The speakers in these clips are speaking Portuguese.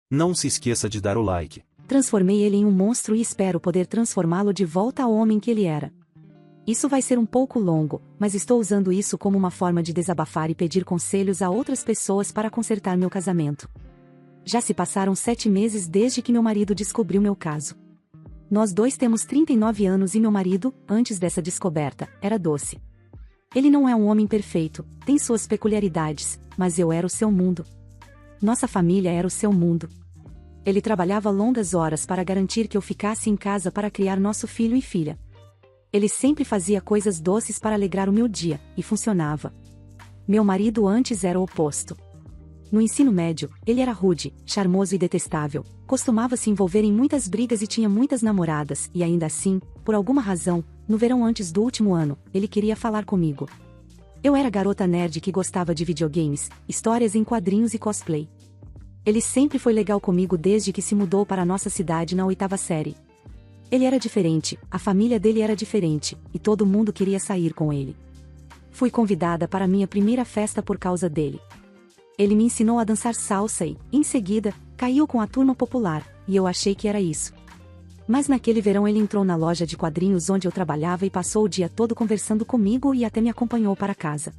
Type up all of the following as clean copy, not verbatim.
Não se esqueça de dar o like. Transformei ele em um monstro e espero poder transformá-lo de volta ao homem que ele era. Isso vai ser um pouco longo, mas estou usando isso como uma forma de desabafar e pedir conselhos a outras pessoas para consertar meu casamento. Já se passaram 7 meses desde que meu marido descobriu meu caso. Nós dois temos 39 anos e meu marido, antes dessa descoberta, era doce. Ele não é um homem perfeito, tem suas peculiaridades, mas eu era o seu mundo. Nossa família era o seu mundo. Ele trabalhava longas horas para garantir que eu ficasse em casa para criar nosso filho e filha. Ele sempre fazia coisas doces para alegrar o meu dia, e funcionava. Meu marido antes era o oposto. No ensino médio, ele era rude, charmoso e detestável, costumava se envolver em muitas brigas e tinha muitas namoradas, e ainda assim, por alguma razão, no verão antes do último ano, ele queria falar comigo. Eu era garota nerd que gostava de videogames, histórias em quadrinhos e cosplay. Ele sempre foi legal comigo desde que se mudou para a nossa cidade na 8ª série. Ele era diferente, a família dele era diferente, e todo mundo queria sair com ele. Fui convidada para minha primeira festa por causa dele. Ele me ensinou a dançar salsa e, em seguida, caiu com a turma popular, e eu achei que era isso. Mas naquele verão ele entrou na loja de quadrinhos onde eu trabalhava e passou o dia todo conversando comigo e até me acompanhou para casa.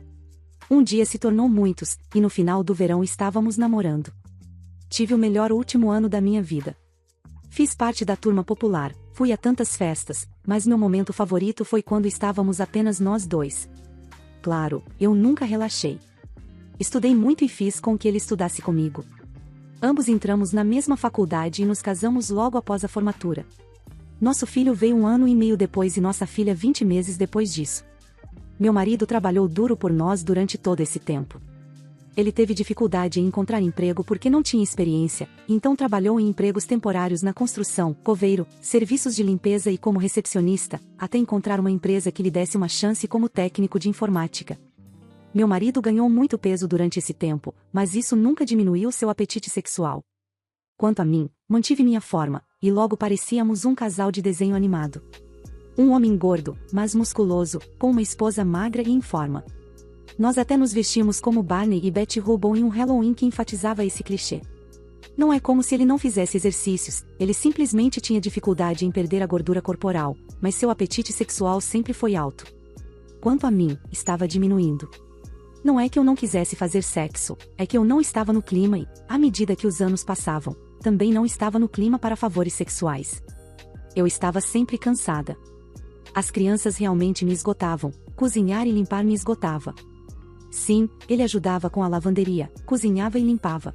Um dia se tornou muitos, e no final do verão estávamos namorando. Tive o melhor último ano da minha vida. Fiz parte da turma popular, fui a tantas festas, mas meu momento favorito foi quando estávamos apenas nós dois. Claro, eu nunca relaxei. Estudei muito e fiz com que ele estudasse comigo. Ambos entramos na mesma faculdade e nos casamos logo após a formatura. Nosso filho veio 1 ano e meio depois e nossa filha 20 meses depois disso. Meu marido trabalhou duro por nós durante todo esse tempo. Ele teve dificuldade em encontrar emprego porque não tinha experiência, então trabalhou em empregos temporários na construção, coveiro, serviços de limpeza e como recepcionista, até encontrar uma empresa que lhe desse uma chance como técnico de informática. Meu marido ganhou muito peso durante esse tempo, mas isso nunca diminuiu seu apetite sexual. Quanto a mim, mantive minha forma, e logo parecíamos um casal de desenho animado. Um homem gordo, mas musculoso, com uma esposa magra e em forma. Nós até nos vestimos como Barney e Betty Rubble em um Halloween que enfatizava esse clichê. Não é como se ele não fizesse exercícios, ele simplesmente tinha dificuldade em perder a gordura corporal, mas seu apetite sexual sempre foi alto. Quanto a mim, estava diminuindo. Não é que eu não quisesse fazer sexo, é que eu não estava no clima e, à medida que os anos passavam, também não estava no clima para favores sexuais. Eu estava sempre cansada. As crianças realmente me esgotavam, cozinhar e limpar me esgotava. Sim, ele ajudava com a lavanderia, cozinhava e limpava.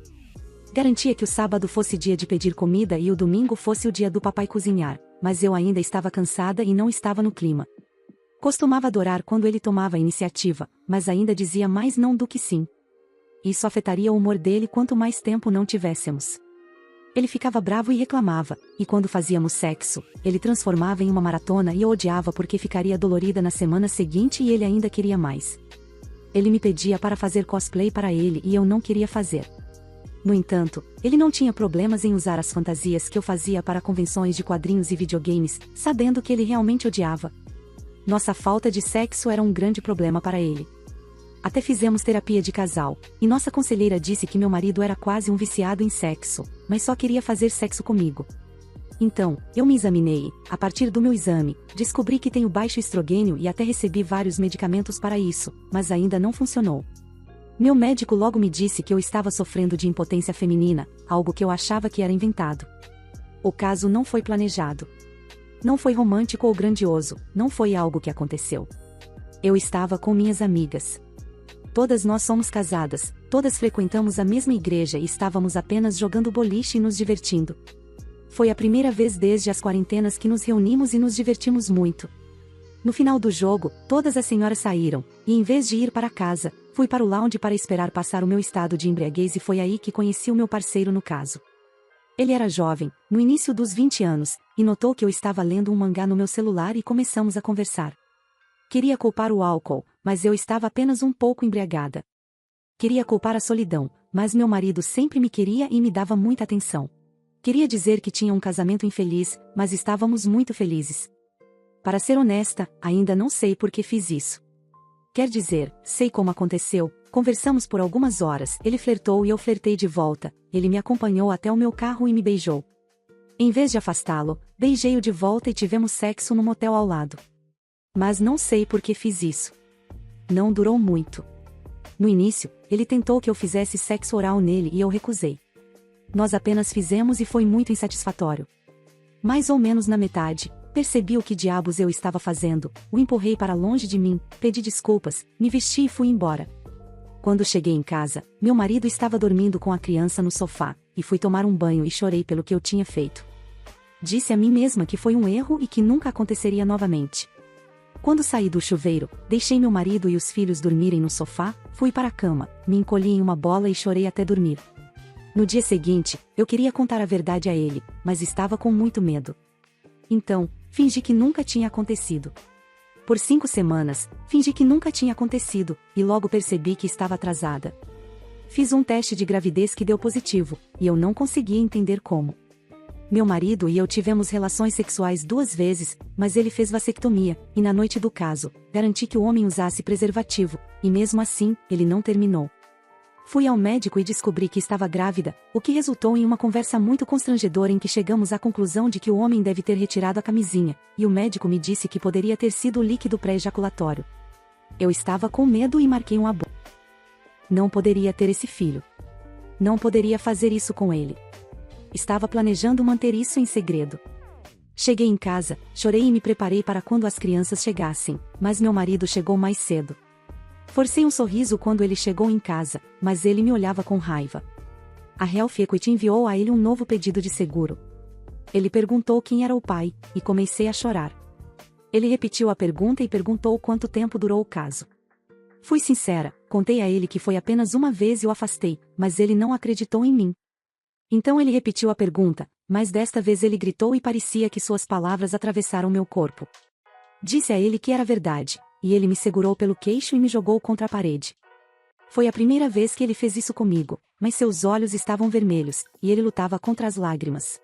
Garantia que o sábado fosse dia de pedir comida e o domingo fosse o dia do papai cozinhar, mas eu ainda estava cansada e não estava no clima. Costumava adorar quando ele tomava a iniciativa, mas ainda dizia mais não do que sim. Isso afetaria o humor dele quanto mais tempo não tivéssemos. Ele ficava bravo e reclamava, e quando fazíamos sexo, ele transformava em uma maratona e eu odiava porque ficaria dolorida na semana seguinte e ele ainda queria mais. Ele me pedia para fazer cosplay para ele e eu não queria fazer. No entanto, ele não tinha problemas em usar as fantasias que eu fazia para convenções de quadrinhos e videogames, sabendo que ele realmente odiava. Nossa falta de sexo era um grande problema para ele. Até fizemos terapia de casal, e nossa conselheira disse que meu marido era quase um viciado em sexo, mas só queria fazer sexo comigo. Então, eu me examinei, a partir do meu exame, descobri que tenho baixo estrogênio e até recebi vários medicamentos para isso, mas ainda não funcionou. Meu médico logo me disse que eu estava sofrendo de impotência feminina, algo que eu achava que era inventado. O caso não foi planejado. Não foi romântico ou grandioso, não foi algo que aconteceu. Eu estava com minhas amigas. Todas nós somos casadas, todas frequentamos a mesma igreja e estávamos apenas jogando boliche e nos divertindo. Foi a primeira vez desde as quarentenas que nos reunimos e nos divertimos muito. No final do jogo, todas as senhoras saíram, e em vez de ir para casa, fui para o lounge para esperar passar o meu estado de embriaguez e foi aí que conheci o meu parceiro no caso. Ele era jovem, no início dos 20 anos, e notou que eu estava lendo um mangá no meu celular e começamos a conversar. Queria culpar o álcool, mas eu estava apenas um pouco embriagada. Queria culpar a solidão, mas meu marido sempre me queria e me dava muita atenção. Queria dizer que tinha um casamento infeliz, mas estávamos muito felizes. Para ser honesta, ainda não sei por que fiz isso. Quer dizer, sei como aconteceu. Conversamos por algumas horas, ele flertou e eu flertei de volta, ele me acompanhou até o meu carro e me beijou. Em vez de afastá-lo, beijei-o de volta e tivemos sexo no motel ao lado. Mas não sei por que fiz isso. Não durou muito. No início, ele tentou que eu fizesse sexo oral nele e eu recusei. Nós apenas fizemos e foi muito insatisfatório. Mais ou menos na metade, percebi o que diabos eu estava fazendo, o empurrei para longe de mim, pedi desculpas, me vesti e fui embora. Quando cheguei em casa, meu marido estava dormindo com a criança no sofá, e fui tomar um banho e chorei pelo que eu tinha feito. Disse a mim mesma que foi um erro e que nunca aconteceria novamente. Quando saí do chuveiro, deixei meu marido e os filhos dormirem no sofá, fui para a cama, me encolhi em uma bola e chorei até dormir. No dia seguinte, eu queria contar a verdade a ele, mas estava com muito medo. Então, fingi que nunca tinha acontecido. Por 5 semanas, fingi que nunca tinha acontecido, e logo percebi que estava atrasada. Fiz um teste de gravidez que deu positivo, e eu não conseguia entender como. Meu marido e eu tivemos relações sexuais 2 vezes, mas ele fez vasectomia, e na noite do caso, garanti que o homem usasse preservativo, e mesmo assim, ele não terminou. Fui ao médico e descobri que estava grávida, o que resultou em uma conversa muito constrangedora em que chegamos à conclusão de que o homem deve ter retirado a camisinha, e o médico me disse que poderia ter sido o líquido pré-ejaculatório. Eu estava com medo e marquei um aborto. Não poderia ter esse filho. Não poderia fazer isso com ele. Estava planejando manter isso em segredo. Cheguei em casa, chorei e me preparei para quando as crianças chegassem, mas meu marido chegou mais cedo. Forcei um sorriso quando ele chegou em casa, mas ele me olhava com raiva. A Health Equity enviou a ele um novo pedido de seguro. Ele perguntou quem era o pai, e comecei a chorar. Ele repetiu a pergunta e perguntou quanto tempo durou o caso. Fui sincera, contei a ele que foi apenas uma vez e o afastei, mas ele não acreditou em mim. Então ele repetiu a pergunta, mas desta vez ele gritou e parecia que suas palavras atravessaram meu corpo. Disse a ele que era verdade, e ele me segurou pelo queixo e me jogou contra a parede. Foi a primeira vez que ele fez isso comigo, mas seus olhos estavam vermelhos, e ele lutava contra as lágrimas.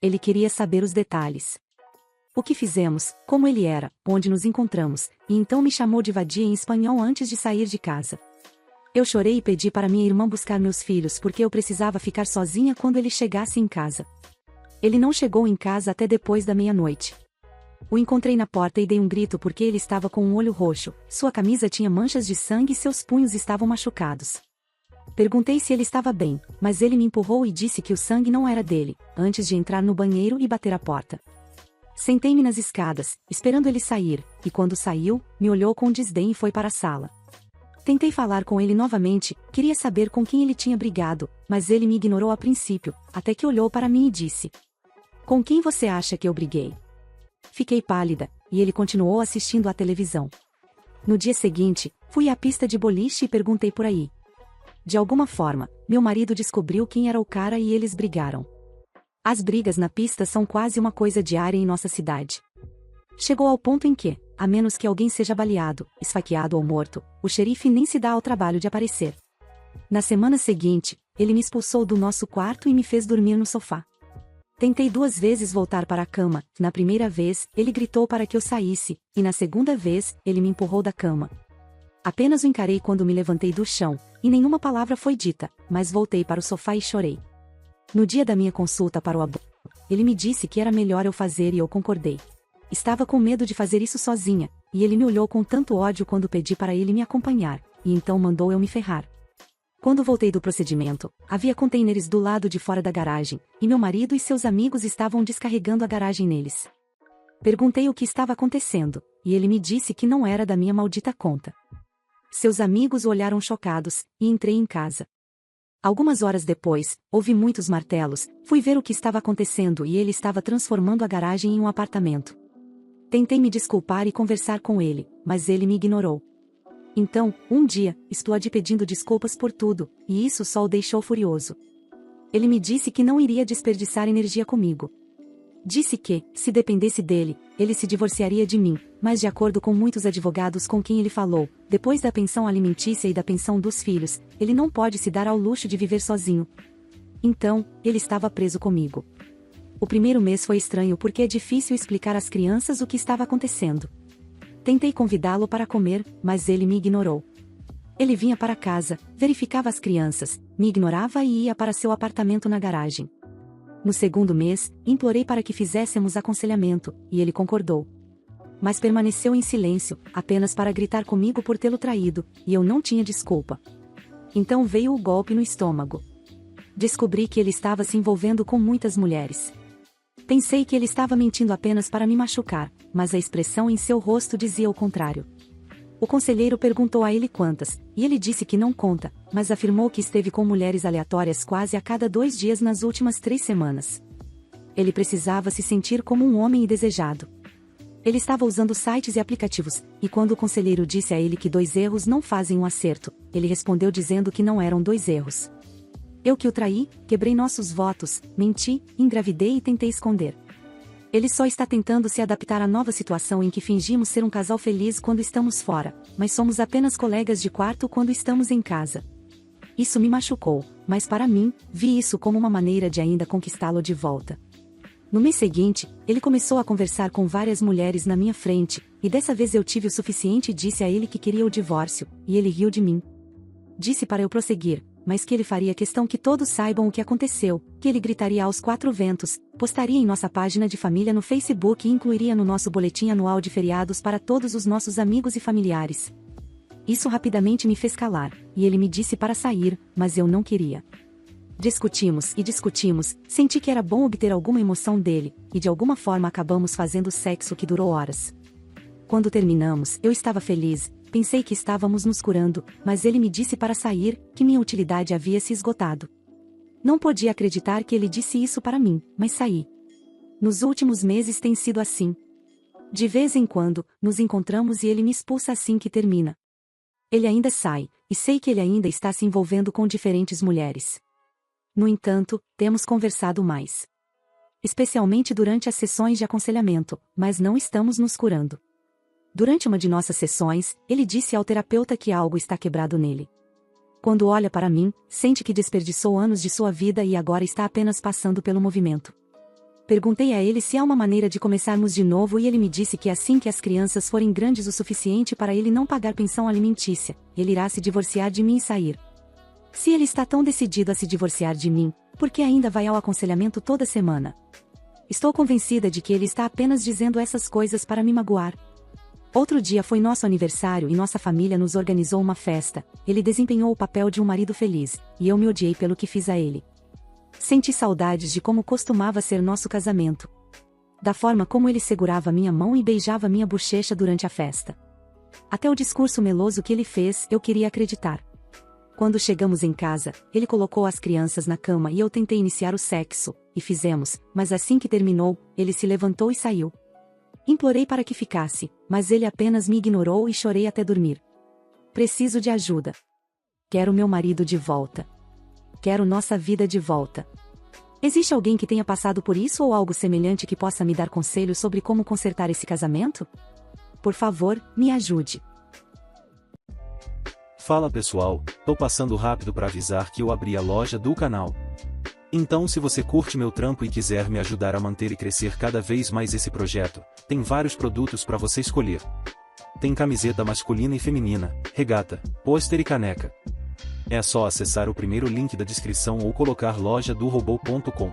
Ele queria saber os detalhes. O que fizemos, como ele era, onde nos encontramos, e então me chamou de vadia em espanhol antes de sair de casa. Eu chorei e pedi para minha irmã buscar meus filhos porque eu precisava ficar sozinha quando ele chegasse em casa. Ele não chegou em casa até depois da meia-noite. O encontrei na porta e dei um grito porque ele estava com um olho roxo, sua camisa tinha manchas de sangue e seus punhos estavam machucados. Perguntei se ele estava bem, mas ele me empurrou e disse que o sangue não era dele, antes de entrar no banheiro e bater a porta. Sentei-me nas escadas, esperando ele sair, e quando saiu, me olhou com desdém e foi para a sala. Tentei falar com ele novamente, queria saber com quem ele tinha brigado, mas ele me ignorou a princípio, até que olhou para mim e disse: "Com quem você acha que eu briguei?" Fiquei pálida, e ele continuou assistindo à televisão. No dia seguinte, fui à pista de boliche e perguntei por aí. De alguma forma, meu marido descobriu quem era o cara e eles brigaram. As brigas na pista são quase uma coisa diária em nossa cidade. Chegou ao ponto em que, a menos que alguém seja baleado, esfaqueado ou morto, o xerife nem se dá ao trabalho de aparecer. Na semana seguinte, ele me expulsou do nosso quarto e me fez dormir no sofá. Tentei 2 vezes voltar para a cama, na primeira vez, ele gritou para que eu saísse, e na segunda vez, ele me empurrou da cama. Apenas o encarei quando me levantei do chão, e nenhuma palavra foi dita, mas voltei para o sofá e chorei. No dia da minha consulta para o aborto, ele me disse que era melhor eu fazer e eu concordei. Estava com medo de fazer isso sozinha, e ele me olhou com tanto ódio quando pedi para ele me acompanhar, e então mandou eu me ferrar. Quando voltei do procedimento, havia contêineres do lado de fora da garagem, e meu marido e seus amigos estavam descarregando a garagem neles. Perguntei o que estava acontecendo, e ele me disse que não era da minha maldita conta. Seus amigos o olharam chocados, e entrei em casa. Algumas horas depois, ouvi muitos martelos, fui ver o que estava acontecendo e ele estava transformando a garagem em um apartamento. Tentei me desculpar e conversar com ele, mas ele me ignorou. Então, um dia, explodi pedindo desculpas por tudo, e isso só o deixou furioso. Ele me disse que não iria desperdiçar energia comigo. Disse que, se dependesse dele, ele se divorciaria de mim, mas de acordo com muitos advogados com quem ele falou, depois da pensão alimentícia e da pensão dos filhos, ele não pode se dar ao luxo de viver sozinho. Então, ele estava preso comigo. O primeiro mês foi estranho porque é difícil explicar às crianças o que estava acontecendo. Tentei convidá-lo para comer, mas ele me ignorou. Ele vinha para casa, verificava as crianças, me ignorava e ia para seu apartamento na garagem. No segundo mês, implorei para que fizéssemos aconselhamento, e ele concordou. Mas permaneceu em silêncio, apenas para gritar comigo por tê-lo traído, e eu não tinha desculpa. Então veio o golpe no estômago. Descobri que ele estava se envolvendo com muitas mulheres. Pensei que ele estava mentindo apenas para me machucar, mas a expressão em seu rosto dizia o contrário. O conselheiro perguntou a ele quantas, e ele disse que não conta, mas afirmou que esteve com mulheres aleatórias quase a cada 2 dias nas últimas 3 semanas. Ele precisava se sentir como um homem desejado. Ele estava usando sites e aplicativos, e quando o conselheiro disse a ele que 2 erros não fazem um acerto, ele respondeu dizendo que não eram 2 erros. Eu que o traí, quebrei nossos votos, menti, engravidei e tentei esconder. Ele só está tentando se adaptar à nova situação em que fingimos ser um casal feliz quando estamos fora, mas somos apenas colegas de quarto quando estamos em casa. Isso me machucou, mas para mim, vi isso como uma maneira de ainda conquistá-lo de volta. No mês seguinte, ele começou a conversar com várias mulheres na minha frente, e dessa vez eu tive o suficiente e disse a ele que queria o divórcio, e ele riu de mim. Disse para eu prosseguir, mas que ele faria questão que todos saibam o que aconteceu, que ele gritaria aos 4 ventos, postaria em nossa página de família no Facebook e incluiria no nosso boletim anual de feriados para todos os nossos amigos e familiares. Isso rapidamente me fez calar, e ele me disse para sair, mas eu não queria. Discutimos e discutimos, senti que era bom obter alguma emoção dele, e de alguma forma acabamos fazendo sexo que durou horas. Quando terminamos, eu estava feliz, pensei que estávamos nos curando, mas ele me disse para sair, que minha utilidade havia se esgotado. Não podia acreditar que ele disse isso para mim, mas saí. Nos últimos meses tem sido assim. De vez em quando, nos encontramos e ele me expulsa assim que termina. Ele ainda sai, e sei que ele ainda está se envolvendo com diferentes mulheres. No entanto, temos conversado mais. Especialmente durante as sessões de aconselhamento, mas não estamos nos curando. Durante uma de nossas sessões, ele disse ao terapeuta que algo está quebrado nele. Quando olha para mim, sente que desperdiçou anos de sua vida e agora está apenas passando pelo movimento. Perguntei a ele se há uma maneira de começarmos de novo e ele me disse que assim que as crianças forem grandes o suficiente para ele não pagar pensão alimentícia, ele irá se divorciar de mim e sair. Se ele está tão decidido a se divorciar de mim, por que ainda vai ao aconselhamento toda semana? Estou convencida de que ele está apenas dizendo essas coisas para me magoar. Outro dia foi nosso aniversário e nossa família nos organizou uma festa. Ele desempenhou o papel de um marido feliz, e eu me odiei pelo que fiz a ele. Senti saudades de como costumava ser nosso casamento. Da forma como ele segurava minha mão e beijava minha bochecha durante a festa. Até o discurso meloso que ele fez, eu queria acreditar. Quando chegamos em casa, ele colocou as crianças na cama e eu tentei iniciar o sexo, e fizemos, mas assim que terminou, ele se levantou e saiu. Implorei para que ficasse, mas ele apenas me ignorou e chorei até dormir. Preciso de ajuda. Quero meu marido de volta. Quero nossa vida de volta. Existe alguém que tenha passado por isso ou algo semelhante que possa me dar conselhos sobre como consertar esse casamento? Por favor, me ajude. Fala pessoal, tô passando rápido para avisar que eu abri a loja do canal. Então se você curte meu trampo e quiser me ajudar a manter e crescer cada vez mais esse projeto, tem vários produtos para você escolher. Tem camiseta masculina e feminina, regata, pôster e caneca. É só acessar o primeiro link da descrição ou colocar lojadorobô.com.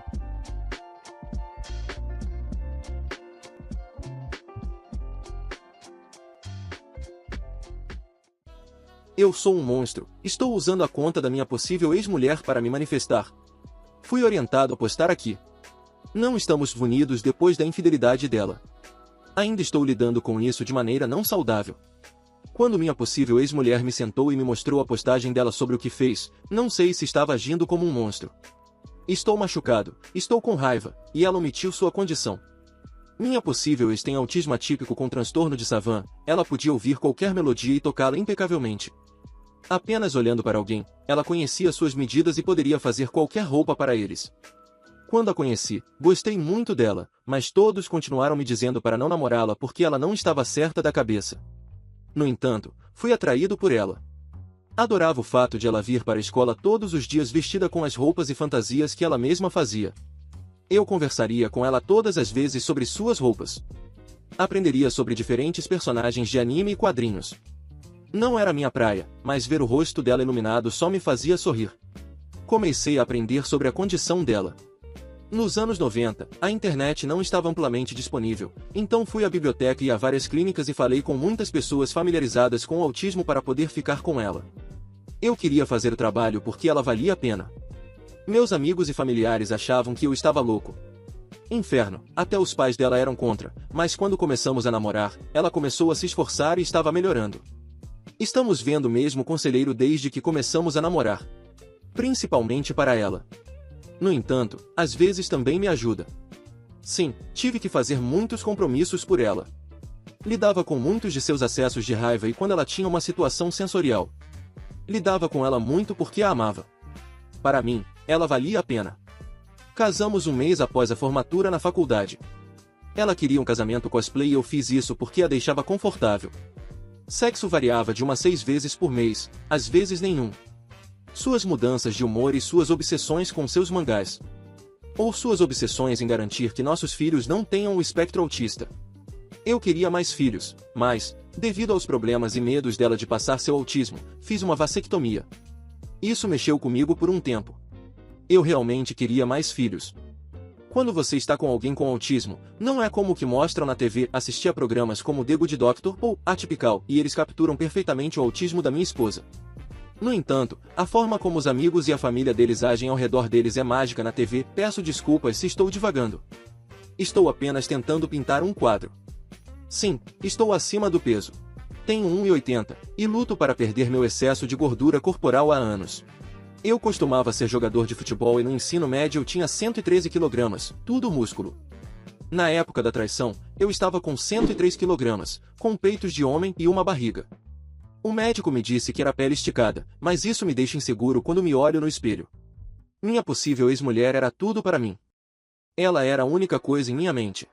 Eu sou um monstro, estou usando a conta da minha possível ex-mulher para me manifestar. Fui orientado a postar aqui. Não estamos unidos depois da infidelidade dela. Ainda estou lidando com isso de maneira não saudável. Quando minha possível ex-mulher me sentou e me mostrou a postagem dela sobre o que fez, não sei se estava agindo como um monstro. Estou machucado, estou com raiva, e ela omitiu sua condição. Minha possível ex tem autismo atípico com transtorno de Savant, ela podia ouvir qualquer melodia e tocá-la impecavelmente. Apenas olhando para alguém, ela conhecia suas medidas e poderia fazer qualquer roupa para eles. Quando a conheci, gostei muito dela, mas todos continuaram me dizendo para não namorá-la porque ela não estava certa da cabeça. No entanto, fui atraído por ela. Adorava o fato de ela vir para a escola todos os dias vestida com as roupas e fantasias que ela mesma fazia. Eu conversaria com ela todas as vezes sobre suas roupas. Aprenderia sobre diferentes personagens de anime e quadrinhos. Não era minha praia, mas ver o rosto dela iluminado só me fazia sorrir. Comecei a aprender sobre a condição dela. Nos anos 90, a internet não estava amplamente disponível, então fui à biblioteca e a várias clínicas e falei com muitas pessoas familiarizadas com o autismo para poder ficar com ela. Eu queria fazer o trabalho porque ela valia a pena. Meus amigos e familiares achavam que eu estava louco. Inferno, até os pais dela eram contra, mas quando começamos a namorar, ela começou a se esforçar e estava melhorando. Estamos vendo mesmo conselheiro desde que começamos a namorar. Principalmente para ela. No entanto, às vezes também me ajuda. Sim, tive que fazer muitos compromissos por ela. Lidava com muitos de seus acessos de raiva e quando ela tinha uma situação sensorial. Lidava com ela muito porque a amava. Para mim, ela valia a pena. Casamos um mês após a formatura na faculdade. Ela queria um casamento cosplay e eu fiz isso porque a deixava confortável. Sexo variava de 1 a 6 vezes por mês, às vezes nenhum. Suas mudanças de humor e suas obsessões com seus mangás. Ou suas obsessões em garantir que nossos filhos não tenham o espectro autista. Eu queria mais filhos, mas, devido aos problemas e medos dela de passar seu autismo, fiz uma vasectomia. Isso mexeu comigo por um tempo. Eu realmente queria mais filhos. Quando você está com alguém com autismo, não é como o que mostram na TV, assistir a programas como The Good Doctor ou Atypical, e eles capturam perfeitamente o autismo da minha esposa. No entanto, a forma como os amigos e a família deles agem ao redor deles é mágica na TV. Peço desculpas se estou divagando. Estou apenas tentando pintar um quadro. Sim, estou acima do peso. Tenho 1,80 e luto para perder meu excesso de gordura corporal há anos. Eu costumava ser jogador de futebol e no ensino médio eu tinha 113 kg, tudo músculo. Na época da traição, eu estava com 103 kg, com peitos de homem e uma barriga. O médico me disse que era pele esticada, mas isso me deixa inseguro quando me olho no espelho. Minha possível ex-mulher era tudo para mim. Ela era a única coisa em minha mente.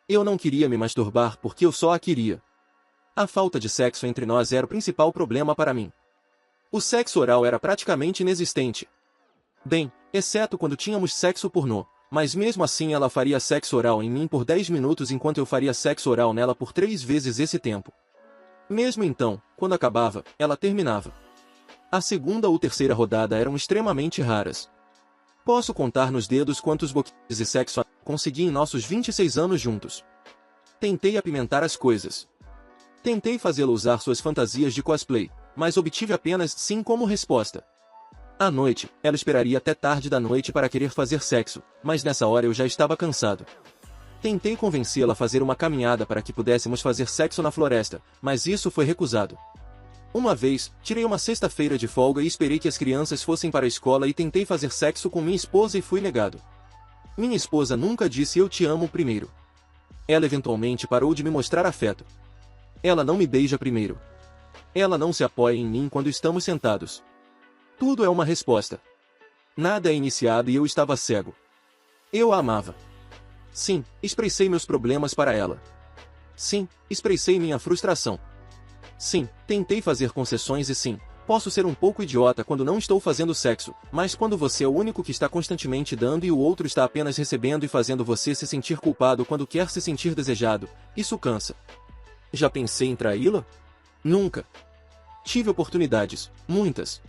Eu não queria me masturbar porque eu só a queria. A falta de sexo entre nós era o principal problema para mim. O sexo oral era praticamente inexistente. Bem, exceto quando tínhamos sexo pornô, mas mesmo assim ela faria sexo oral em mim por 10 minutos enquanto eu faria sexo oral nela por 3 vezes esse tempo. Mesmo então, quando acabava, ela terminava. A segunda ou terceira rodada eram extremamente raras. Posso contar nos dedos quantos boquinhos e sexo consegui em nossos 26 anos juntos. Tentei apimentar as coisas. Tentei fazê-lo usar suas fantasias de cosplay, mas obtive apenas sim como resposta. À noite, ela esperaria até tarde da noite para querer fazer sexo, mas nessa hora eu já estava cansado. Tentei convencê-la a fazer uma caminhada para que pudéssemos fazer sexo na floresta, mas isso foi recusado. Uma vez, tirei uma sexta-feira de folga e esperei que as crianças fossem para a escola e tentei fazer sexo com minha esposa e fui negado. Minha esposa nunca disse eu te amo primeiro. Ela eventualmente parou de me mostrar afeto. Ela não me beija primeiro. Ela não se apoia em mim quando estamos sentados. Tudo é uma resposta. Nada é iniciado e eu estava cego. Eu a amava. Sim, expressei meus problemas para ela. Sim, expressei minha frustração. Sim, tentei fazer concessões e sim, posso ser um pouco idiota quando não estou fazendo sexo, mas quando você é o único que está constantemente dando e o outro está apenas recebendo e fazendo você se sentir culpado quando quer se sentir desejado, isso cansa. Já pensei em traí-la? Nunca. Tive oportunidades, muitas.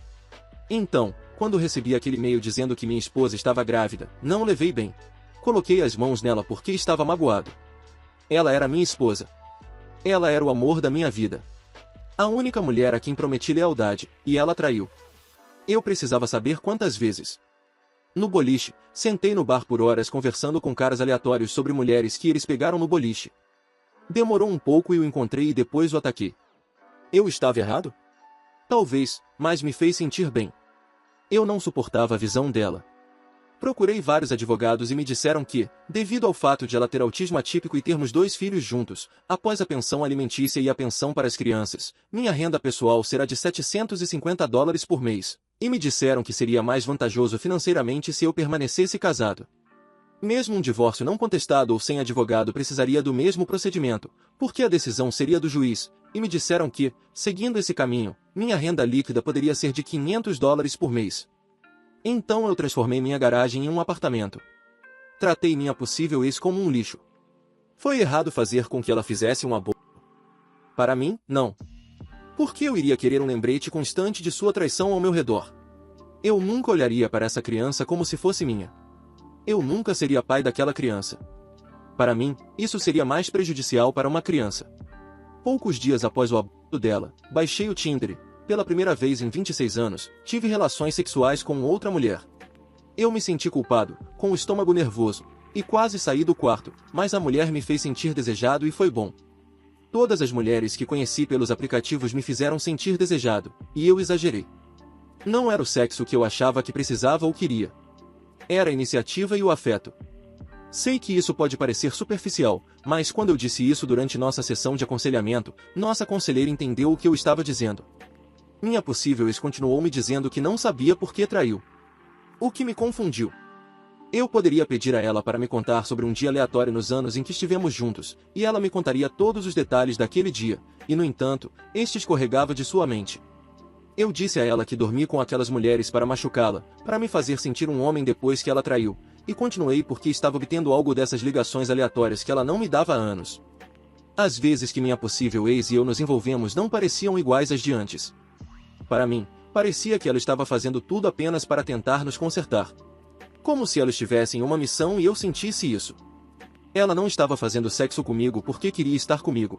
Então, quando recebi aquele e-mail dizendo que minha esposa estava grávida, não levei bem. Coloquei as mãos nela porque estava magoado. Ela era minha esposa. Ela era o amor da minha vida. A única mulher a quem prometi lealdade, e ela traiu. Eu precisava saber quantas vezes. No boliche, sentei no bar por horas conversando com caras aleatórios sobre mulheres que eles pegaram no boliche. Demorou um pouco e o encontrei e depois o ataquei. Eu estava errado? Talvez, mas me fez sentir bem. Eu não suportava a visão dela. Procurei vários advogados e me disseram que, devido ao fato de ela ter autismo atípico e termos 2 filhos juntos, após a pensão alimentícia e a pensão para as crianças, minha renda pessoal será de $750 por mês. E me disseram que seria mais vantajoso financeiramente se eu permanecesse casado. Mesmo um divórcio não contestado ou sem advogado precisaria do mesmo procedimento, porque a decisão seria do juiz, e me disseram que, seguindo esse caminho, minha renda líquida poderia ser de $500 por mês. Então eu transformei minha garagem em um apartamento. Tratei minha possível ex como um lixo. Foi errado fazer com que ela fizesse um aborto? Para mim, não. Por que eu iria querer um lembrete constante de sua traição ao meu redor? Eu nunca olharia para essa criança como se fosse minha. Eu nunca seria pai daquela criança. Para mim, isso seria mais prejudicial para uma criança. Poucos dias após o aborto dela, baixei o Tinder. Pela primeira vez em 26 anos, tive relações sexuais com outra mulher. Eu me senti culpado, com o estômago nervoso, e quase saí do quarto, mas a mulher me fez sentir desejado e foi bom. Todas as mulheres que conheci pelos aplicativos me fizeram sentir desejado, e eu exagerei. Não era o sexo que eu achava que precisava ou queria. Era a iniciativa e o afeto. Sei que isso pode parecer superficial, mas quando eu disse isso durante nossa sessão de aconselhamento, nossa conselheira entendeu o que eu estava dizendo. Minha possível ex continuou me dizendo que não sabia por que traiu. O que me confundiu. Eu poderia pedir a ela para me contar sobre um dia aleatório nos anos em que estivemos juntos, e ela me contaria todos os detalhes daquele dia, e no entanto, este escorregava de sua mente. Eu disse a ela que dormi com aquelas mulheres para machucá-la, para me fazer sentir um homem depois que ela traiu, e continuei porque estava obtendo algo dessas ligações aleatórias que ela não me dava há anos. As vezes que minha possível ex e eu nos envolvemos não pareciam iguais às de antes. Para mim, parecia que ela estava fazendo tudo apenas para tentar nos consertar. Como se ela estivesse em uma missão e eu sentisse isso. Ela não estava fazendo sexo comigo porque queria estar comigo.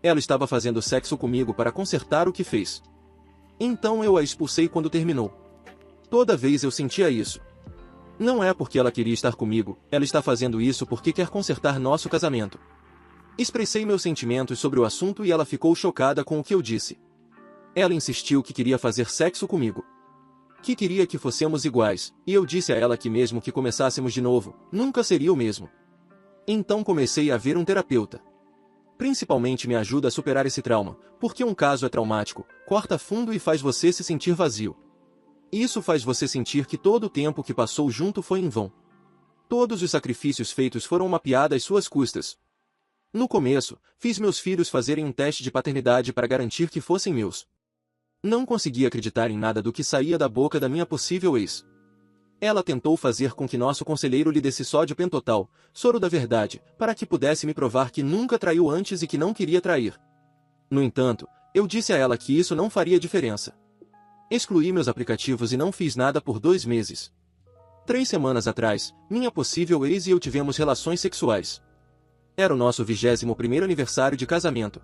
Ela estava fazendo sexo comigo para consertar o que fez. Então eu a expulsei quando terminou. Toda vez eu sentia isso. Não é porque ela queria estar comigo, ela está fazendo isso porque quer consertar nosso casamento. Expressei meus sentimentos sobre o assunto e ela ficou chocada com o que eu disse. Ela insistiu que queria fazer sexo comigo. Que queria que fossemos iguais, e eu disse a ela que mesmo que começássemos de novo, nunca seria o mesmo. Então comecei a ver um terapeuta. Principalmente me ajuda a superar esse trauma, porque um caso é traumático, corta fundo e faz você se sentir vazio. Isso faz você sentir que todo o tempo que passou junto foi em vão. Todos os sacrifícios feitos foram uma piada às suas custas. No começo, fiz meus filhos fazerem um teste de paternidade para garantir que fossem meus. Não conseguia acreditar em nada do que saía da boca da minha possível ex. Ela tentou fazer com que nosso conselheiro lhe desse sódio pentotal, soro da verdade, para que pudesse me provar que nunca traiu antes e que não queria trair. No entanto, eu disse a ela que isso não faria diferença. Excluí meus aplicativos e não fiz nada por 2 meses. 3 semanas atrás, minha possível ex e eu tivemos relações sexuais. Era o nosso 21º aniversário de casamento.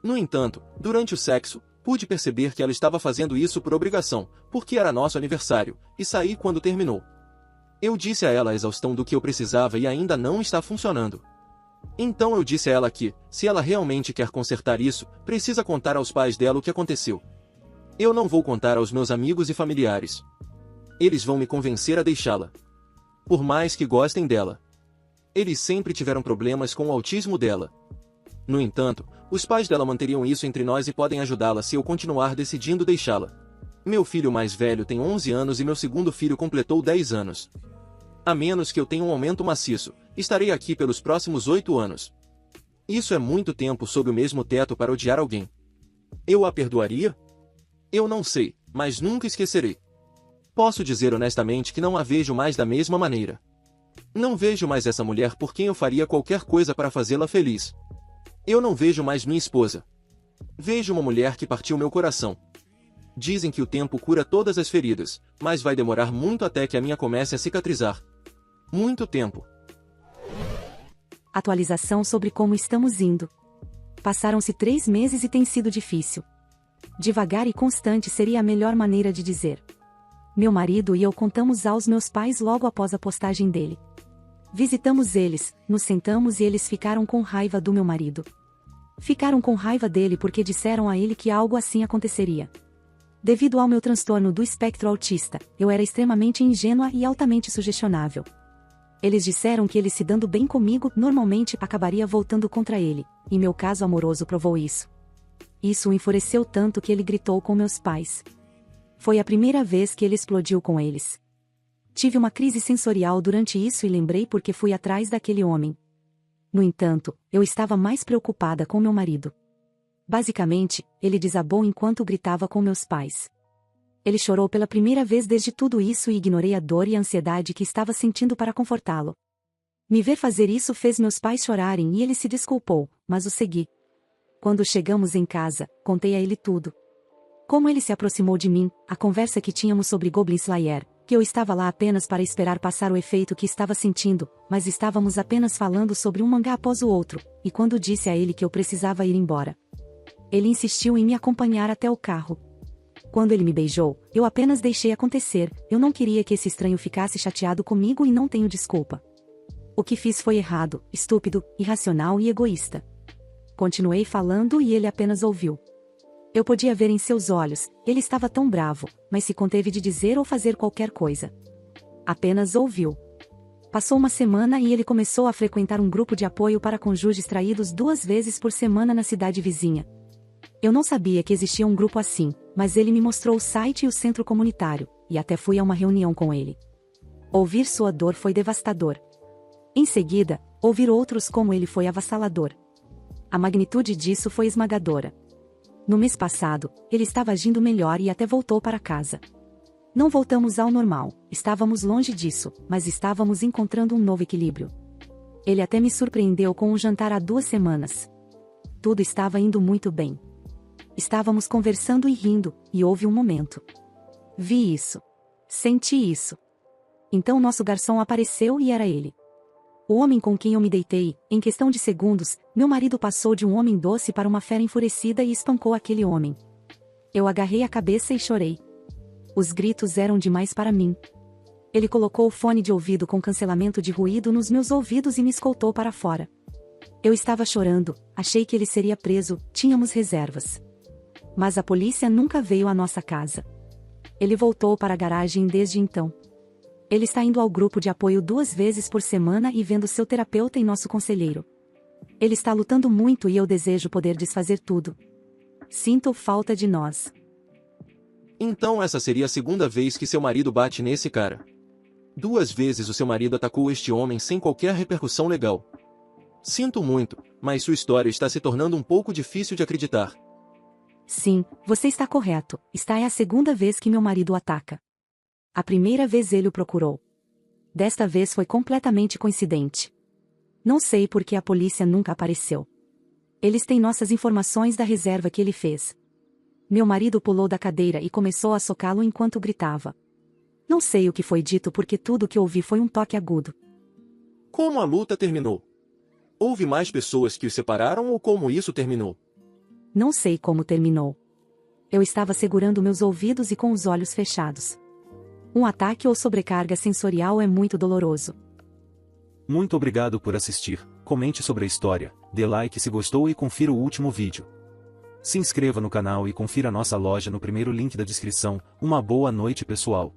No entanto, durante o sexo, pude perceber que ela estava fazendo isso por obrigação, porque era nosso aniversário, e saí quando terminou. Eu disse a ela a exaustão do que eu precisava e ainda não está funcionando. Então eu disse a ela que, se ela realmente quer consertar isso, precisa contar aos pais dela o que aconteceu. Eu não vou contar aos meus amigos e familiares. Eles vão me convencer a deixá-la. Por mais que gostem dela. Eles sempre tiveram problemas com o autismo dela. No entanto, os pais dela manteriam isso entre nós e podem ajudá-la se eu continuar decidindo deixá-la. Meu filho mais velho tem 11 anos e meu segundo filho completou 10 anos. A menos que eu tenha um aumento maciço, estarei aqui pelos próximos 8 anos. Isso é muito tempo sob o mesmo teto para odiar alguém. Eu a perdoaria? Eu não sei, mas nunca esquecerei. Posso dizer honestamente que não a vejo mais da mesma maneira. Não vejo mais essa mulher por quem eu faria qualquer coisa para fazê-la feliz. Eu não vejo mais minha esposa. Vejo uma mulher que partiu meu coração. Dizem que o tempo cura todas as feridas, mas vai demorar muito até que a minha comece a cicatrizar. Muito tempo. Atualização sobre como estamos indo. Passaram-se 3 meses e tem sido difícil. Devagar e constante seria a melhor maneira de dizer. Meu marido e eu contamos aos meus pais logo após a postagem dele. Visitamos eles, nos sentamos e eles ficaram com raiva do meu marido. Ficaram com raiva dele porque disseram a ele que algo assim aconteceria. Devido ao meu transtorno do espectro autista, eu era extremamente ingênua e altamente sugestionável. Eles disseram que ele se dando bem comigo normalmente acabaria voltando contra ele, e meu caso amoroso provou isso. Isso o enfureceu tanto que ele gritou com meus pais. Foi a primeira vez que ele explodiu com eles. Tive uma crise sensorial durante isso e lembrei porque fui atrás daquele homem. No entanto, eu estava mais preocupada com meu marido. Basicamente, ele desabou enquanto gritava com meus pais. Ele chorou pela primeira vez desde tudo isso e ignorei a dor e a ansiedade que estava sentindo para confortá-lo. Me ver fazer isso fez meus pais chorarem e ele se desculpou, mas o segui. Quando chegamos em casa, contei a ele tudo. Como ele se aproximou de mim, a conversa que tínhamos sobre Goblin Slayer, que eu estava lá apenas para esperar passar o efeito que estava sentindo, mas estávamos apenas falando sobre um mangá após o outro, e quando disse a ele que eu precisava ir embora. Ele insistiu em me acompanhar até o carro. Quando ele me beijou, eu apenas deixei acontecer, eu não queria que esse estranho ficasse chateado comigo e não tenho desculpa. O que fiz foi errado, estúpido, irracional e egoísta. Continuei falando e ele apenas ouviu. Eu podia ver em seus olhos, ele estava tão bravo, mas se conteve de dizer ou fazer qualquer coisa. Apenas ouviu. Passou uma semana e ele começou a frequentar um grupo de apoio para cônjuges traídos 2 vezes por semana na cidade vizinha. Eu não sabia que existia um grupo assim, mas ele me mostrou o site e o centro comunitário, e até fui a uma reunião com ele. Ouvir sua dor foi devastador. Em seguida, ouvir outros como ele foi avassalador. A magnitude disso foi esmagadora. No mês passado, ele estava agindo melhor e até voltou para casa. Não voltamos ao normal, estávamos longe disso, mas estávamos encontrando um novo equilíbrio. Ele até me surpreendeu com um jantar há 2 semanas. Tudo estava indo muito bem. Estávamos conversando e rindo, e houve um momento. Vi isso. Senti isso. Então nosso garçom apareceu e era ele. O homem com quem eu me deitei, em questão de segundos, meu marido passou de um homem doce para uma fera enfurecida e espancou aquele homem. Eu agarrei a cabeça e chorei. Os gritos eram demais para mim. Ele colocou o fone de ouvido com cancelamento de ruído nos meus ouvidos e me escoltou para fora. Eu estava chorando, achei que ele seria preso, tínhamos reservas. Mas a polícia nunca veio à nossa casa. Ele voltou para a garagem desde então. Ele está indo ao grupo de apoio 2 vezes por semana e vendo seu terapeuta e nosso conselheiro. Ele está lutando muito e eu desejo poder desfazer tudo. Sinto falta de nós. Então essa seria a 2ª vez que seu marido bate nesse cara. 2 vezes o seu marido atacou este homem sem qualquer repercussão legal. Sinto muito, mas sua história está se tornando um pouco difícil de acreditar. Sim, você está correto, esta é a 2ª vez que meu marido o ataca. A primeira vez ele o procurou. Desta vez foi completamente coincidente. Não sei por que a polícia nunca apareceu. Eles têm nossas informações da reserva que ele fez. Meu marido pulou da cadeira e começou a socá-lo enquanto gritava. Não sei o que foi dito porque tudo que ouvi foi um toque agudo. Como a luta terminou? Houve mais pessoas que os separaram ou como isso terminou? Não sei como terminou. Eu estava segurando meus ouvidos e com os olhos fechados. Um ataque ou sobrecarga sensorial é muito doloroso. Muito obrigado por assistir, comente sobre a história, dê like se gostou e confira o último vídeo. Se inscreva no canal e confira nossa loja no primeiro link da descrição. Uma boa noite pessoal.